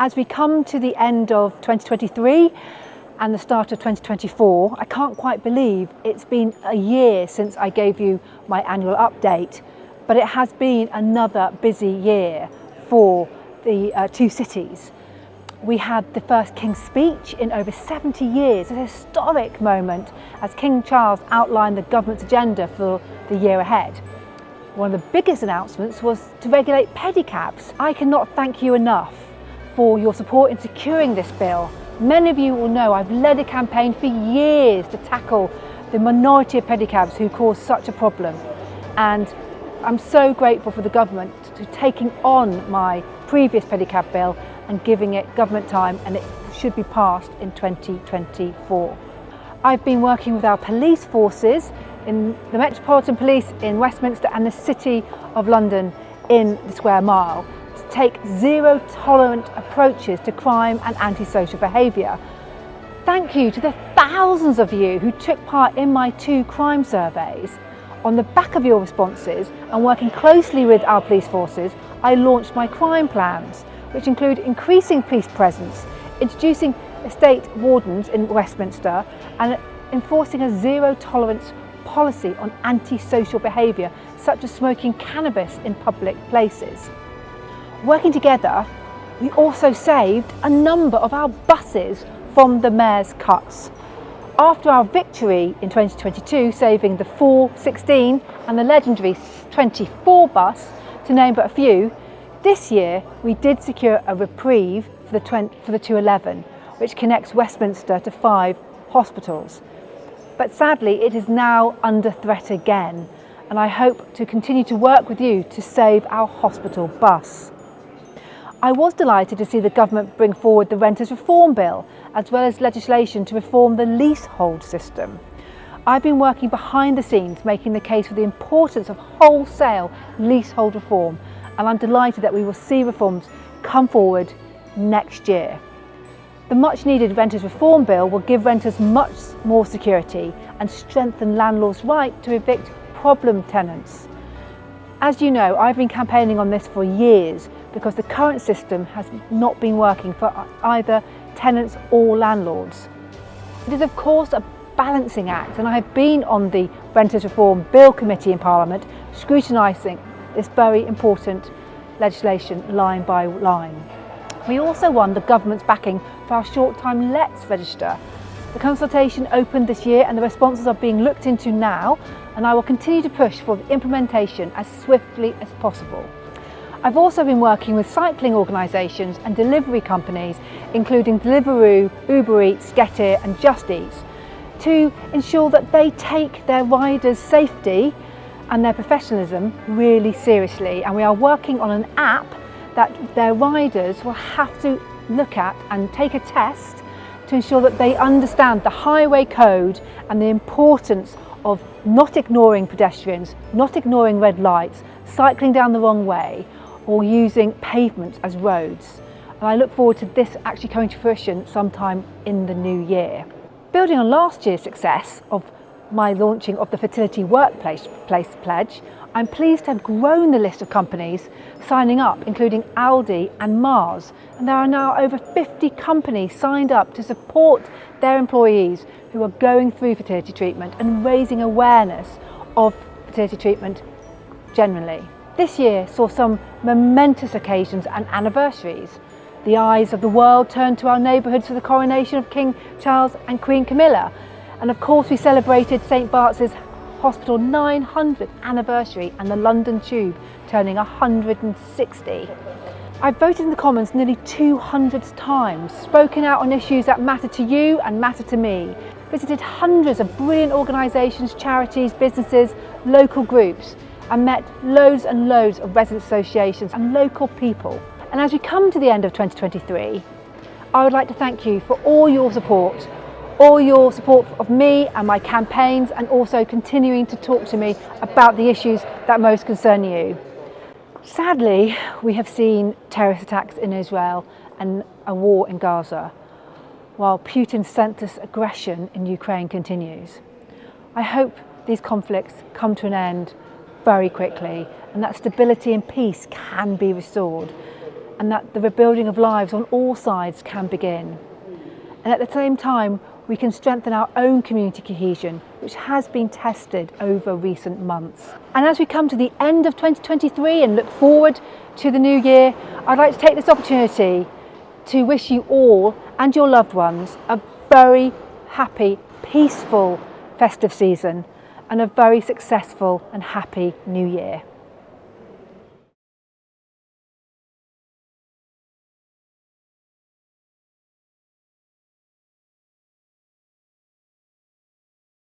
As we come to the end of 2023 and the start of 2024, I can't quite believe it's been a year since I gave you my annual update, but it has been another busy year for the two cities. We had the first King's speech in over 70 years, a historic moment as King Charles outlined the government's agenda for the year ahead. One of the biggest announcements was to regulate pedicabs. I cannot thank you enough for your support in securing this bill. Many of you will know I've led a campaign for years to tackle the minority of pedicabs who cause such a problem. And I'm so grateful for the government to taking on my previous pedicab bill and giving it government time, and it should be passed in 2024. I've been working with our police forces in the Metropolitan Police in Westminster and the City of London in the Square Mile to take zero-tolerant approaches to crime and antisocial behaviour. Thank you to the thousands of you who took part in my 2 crime surveys. On the back of your responses and working closely with our police forces, I launched my crime plans, which include increasing police presence, introducing estate wardens in Westminster and enforcing a zero-tolerance policy on antisocial behaviour such as smoking cannabis in public places. Working together, we also saved a number of our buses from the Mayor's cuts. After our victory in 2022, saving the 416 and the legendary 24 bus, to name but a few, this year we did secure a reprieve for the 211, which connects Westminster to 5 hospitals. But sadly, it is now under threat again, and I hope to continue to work with you to save our hospital bus. I was delighted to see the government bring forward the Renters Reform Bill, as well as legislation to reform the leasehold system. I've been working behind the scenes, making the case for the importance of wholesale leasehold reform, and I'm delighted that we will see reforms come forward next year. The much needed Renters Reform Bill will give renters much more security and strengthen landlords' right to evict problem tenants. As you know, I've been campaigning on this for years because the current system has not been working for either tenants or landlords. It is of course a balancing act, and I have been on the Renters Reform Bill Committee in Parliament scrutinising this very important legislation line by line. We also won the government's backing for our short-time lets register. The consultation opened this year and the responses are being looked into now, and I will continue to push for the implementation as swiftly as possible. I've also been working with cycling organisations and delivery companies, including Deliveroo, Uber Eats, Getir and Just Eat, to ensure that they take their riders' safety and their professionalism really seriously. And we are working on an app that their riders will have to look at and take a test to ensure that they understand the highway code and the importance of not ignoring pedestrians, not ignoring red lights, cycling down the wrong way, or using pavements as roads. And I look forward to this actually coming to fruition sometime in the new year. Building on last year's success of my launching of the Fertility Workplace Pledge, I'm pleased to have grown the list of companies signing up, including Aldi and Mars, and there are now over 50 companies signed up to support their employees who are going through fertility treatment and raising awareness of fertility treatment generally. This year saw some momentous occasions and anniversaries. The eyes of the world turned to our neighbourhoods for the coronation of King Charles and Queen Camilla, and of course we celebrated St Bart's Hospital 900th anniversary and the London Tube turning 160. I've voted in the Commons nearly 200 times, spoken out on issues that matter to you and matter to me, visited hundreds of brilliant organisations, charities, businesses, local groups, and met loads and loads of resident associations and local people. And as we come to the end of 2023, I would like to thank you for all your support of me and my campaigns, and also continuing to talk to me about the issues that most concern you. Sadly, we have seen terrorist attacks in Israel and a war in Gaza, while Putin's senseless aggression in Ukraine continues. I hope these conflicts come to an end very quickly and that stability and peace can be restored. and that the rebuilding of lives on all sides can begin. And at the same time, we can strengthen our own community cohesion, which has been tested over recent months. And as we come to the end of 2023 and look forward to the new year, I'd like to take this opportunity to wish you all and your loved ones a very happy, peaceful festive season and a very successful and happy new year.